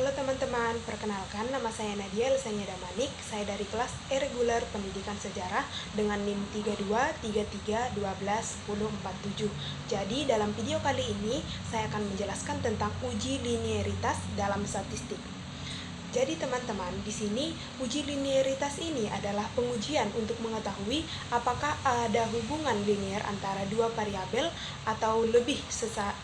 Halo teman-teman, perkenalkan nama saya Nadia Elsanya Damanik. Saya dari kelas E-Reguler Pendidikan Sejarah dengan NIM 3233121047. Jadi dalam video kali ini saya akan menjelaskan tentang uji linearitas dalam statistik. Jadi teman-teman, di sini uji linearitas ini adalah pengujian untuk mengetahui apakah ada hubungan linear antara dua variabel atau lebih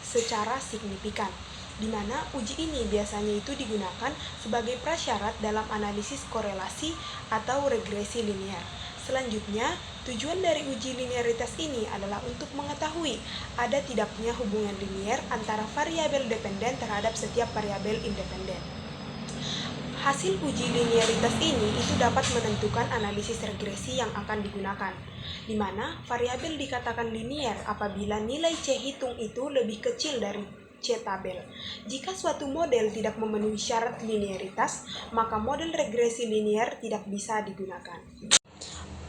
secara signifikan, di mana uji ini biasanya itu digunakan sebagai prasyarat dalam analisis korelasi atau regresi linear. Selanjutnya, tujuan dari uji linearitas ini adalah untuk mengetahui ada tidaknya hubungan linear antara variabel dependen terhadap setiap variabel independen. Hasil uji linearitas ini itu dapat menentukan analisis regresi yang akan digunakan, di mana variabel dikatakan linear apabila nilai C hitung itu lebih kecil dari C tabel. Jika suatu model tidak memenuhi syarat linearitas, maka model regresi linear tidak bisa digunakan.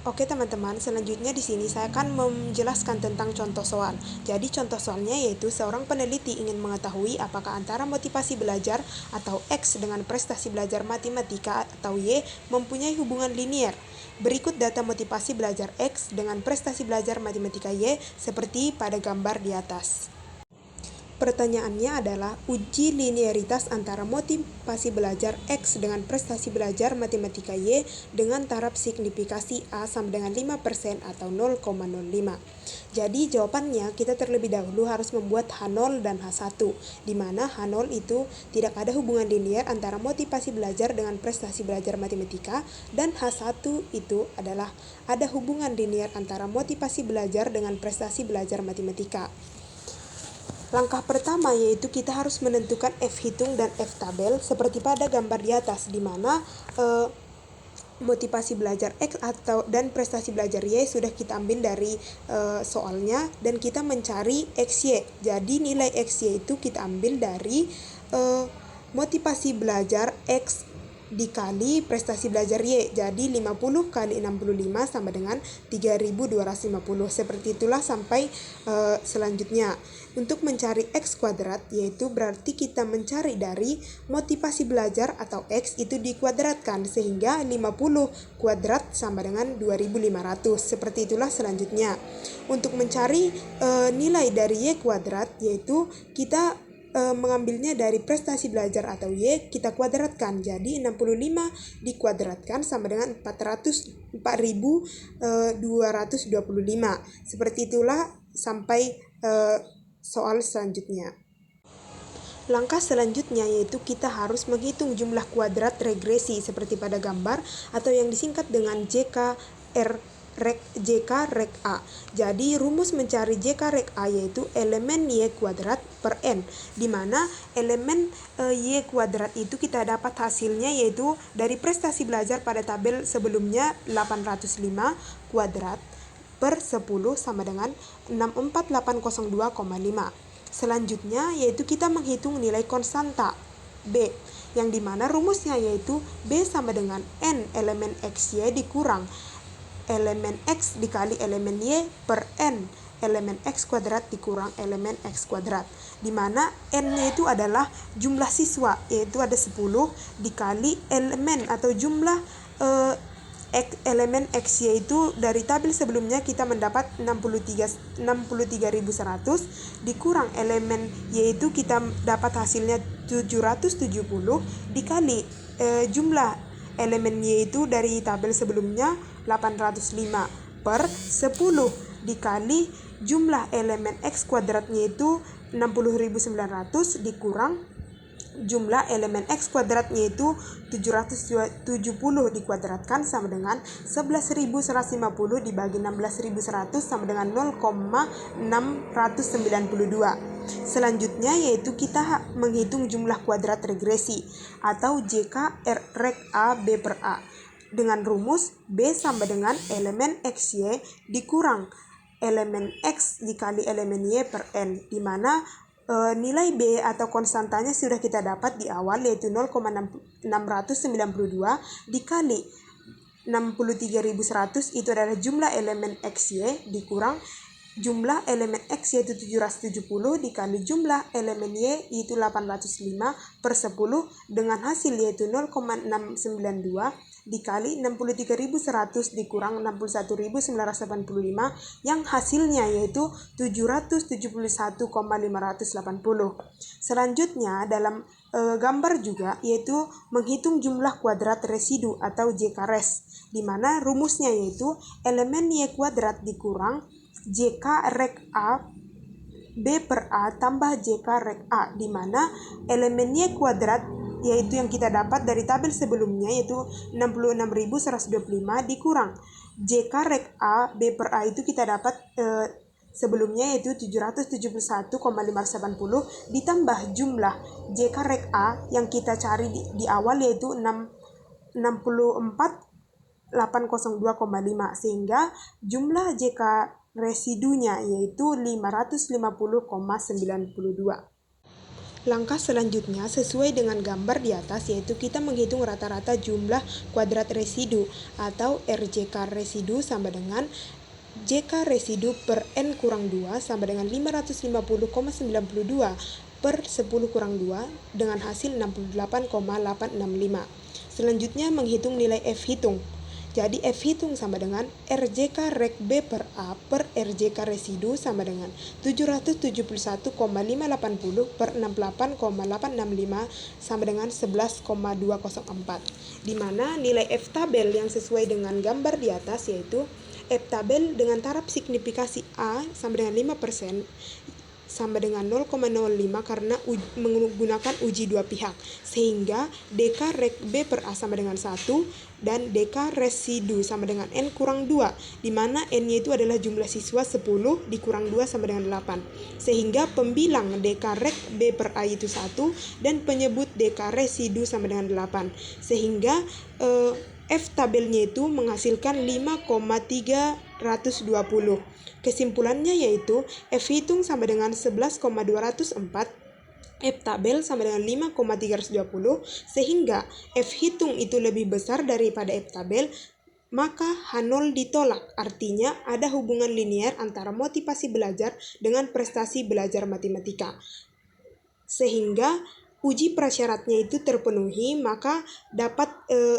Oke teman-teman, selanjutnya di sini saya akan menjelaskan tentang contoh soal. Jadi contoh soalnya yaitu seorang peneliti ingin mengetahui apakah antara motivasi belajar atau X dengan prestasi belajar matematika atau Y mempunyai hubungan linear. Berikut data motivasi belajar X dengan prestasi belajar matematika Y seperti pada gambar di atas. Pertanyaannya adalah uji linearitas antara motivasi belajar X dengan prestasi belajar matematika Y dengan taraf signifikasi A sama dengan 5% atau 0,05. Jadi jawabannya kita terlebih dahulu harus membuat H0 dan H1, di mana H0 itu tidak ada hubungan linear antara motivasi belajar dengan prestasi belajar matematika, dan H1 itu adalah ada hubungan linear antara motivasi belajar dengan prestasi belajar matematika. Langkah pertama yaitu kita harus menentukan F hitung dan F tabel seperti pada gambar di atas, di mana motivasi belajar X dan prestasi belajar Y sudah kita ambil dari soalnya, dan kita mencari XY. Jadi nilai XY itu kita ambil dari motivasi belajar X dikali prestasi belajar Y. Jadi 50 kali 65 sama dengan 3250. Seperti itulah sampai selanjutnya. Untuk mencari X kuadrat, yaitu berarti kita mencari dari motivasi belajar atau X itu dikuadratkan, sehingga 50 kuadrat sama dengan 2500. Seperti itulah selanjutnya. Untuk mencari nilai dari Y kuadrat, yaitu kita mengambilnya dari prestasi belajar atau Y kita kuadratkan. Jadi 65 dikuadratkan sama dengan 4225. Seperti itulah sampai soal selanjutnya. Langkah selanjutnya yaitu kita harus menghitung jumlah kuadrat regresi seperti pada gambar atau yang disingkat dengan JK Rek A. Jadi rumus mencari JK Rek A yaitu elemen Y kuadrat per N, di mana elemen Y kuadrat itu kita dapat hasilnya yaitu dari prestasi belajar pada tabel sebelumnya 805 kuadrat per 10 sama dengan 64802,5. Selanjutnya yaitu kita menghitung nilai konstanta B, yang dimana rumusnya yaitu B sama dengan N elemen XY dikurang elemen X dikali elemen Y per N elemen X kuadrat dikurang elemen X kuadrat, dimana N-nya itu adalah jumlah siswa, yaitu ada 10 dikali elemen atau jumlah elemen X yaitu dari tabel sebelumnya kita mendapat 63.100 dikurang elemen yaitu kita dapat hasilnya 770 dikali jumlah elemen Y itu dari tabel sebelumnya 805 per 10 dikali jumlah elemen X kuadratnya itu 60.900 dikurang jumlah elemen X kuadratnya itu 770 dikuadratkan sama dengan 11.150 dibagi 16.100 sama dengan 0,692. Selanjutnya yaitu kita menghitung jumlah kuadrat regresi atau JK Rek A B per A dengan rumus B sama dengan elemen XY dikurang elemen X dikali elemen Y per N, di mana nilai B atau konstantanya sudah kita dapat di awal yaitu 0,692 dikali 63.100 itu adalah jumlah elemen XY dikurang jumlah elemen X yaitu 770 dikali jumlah elemen Y yaitu 805 per 10 dengan hasil yaitu 0,692 dikali 63.100 dikurang 61.985 yang hasilnya yaitu 771,580. Selanjutnya dalam gambar juga yaitu menghitung jumlah kuadrat residu atau JK-res, di mana rumusnya yaitu elemen Y kuadrat dikurang JK rek A B per A tambah JK rek A, di mana elemen Y kuadrat yaitu yang kita dapat dari tabel sebelumnya yaitu 66.125 dikurang JK rek A B per A itu kita dapat sebelumnya yaitu 771,580 ditambah jumlah JK rek A yang kita cari di awal yaitu 64.802,5 sehingga jumlah JK residunya yaitu 550,92. Langkah selanjutnya sesuai dengan gambar di atas yaitu kita menghitung rata-rata jumlah kuadrat residu atau RJK residu sama dengan JK residu per N kurang 2 sama dengan 550,92 per 10 kurang 2 dengan hasil 68,865. Selanjutnya menghitung nilai F hitung. Jadi F hitung sama dengan RJK rek B per A per RJK residu sama dengan 771,580 per 68,865 sama dengan 11,204. Di mana nilai F tabel yang sesuai dengan gambar di atas yaitu F tabel dengan taraf signifikasi A sama dengan 5% sama dengan 0,05 karena menggunakan uji dua pihak, sehingga DK rek B per A sama dengan 1 dan DK residu sama dengan N kurang 2, di mana N-nya itu adalah jumlah siswa 10 dikurang 2 sama dengan 8, sehingga pembilang DK rek B per A itu 1 dan penyebut DK residu sama dengan 8, sehingga F tabelnya itu menghasilkan 5,320. Kesimpulannya yaitu F hitung sama dengan 11,204, F tabel sama dengan 5,320, sehingga F hitung itu lebih besar daripada F tabel, maka H0 ditolak. Artinya ada hubungan linear antara motivasi belajar dengan prestasi belajar matematika. Sehingga uji prasyaratnya itu terpenuhi, maka dapat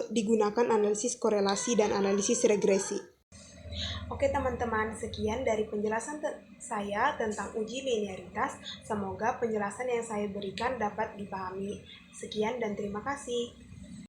digunakan analisis korelasi dan analisis regresi. Oke teman-teman, sekian dari penjelasan saya tentang uji linearitas. Semoga penjelasan yang saya berikan dapat dipahami. Sekian dan terima kasih.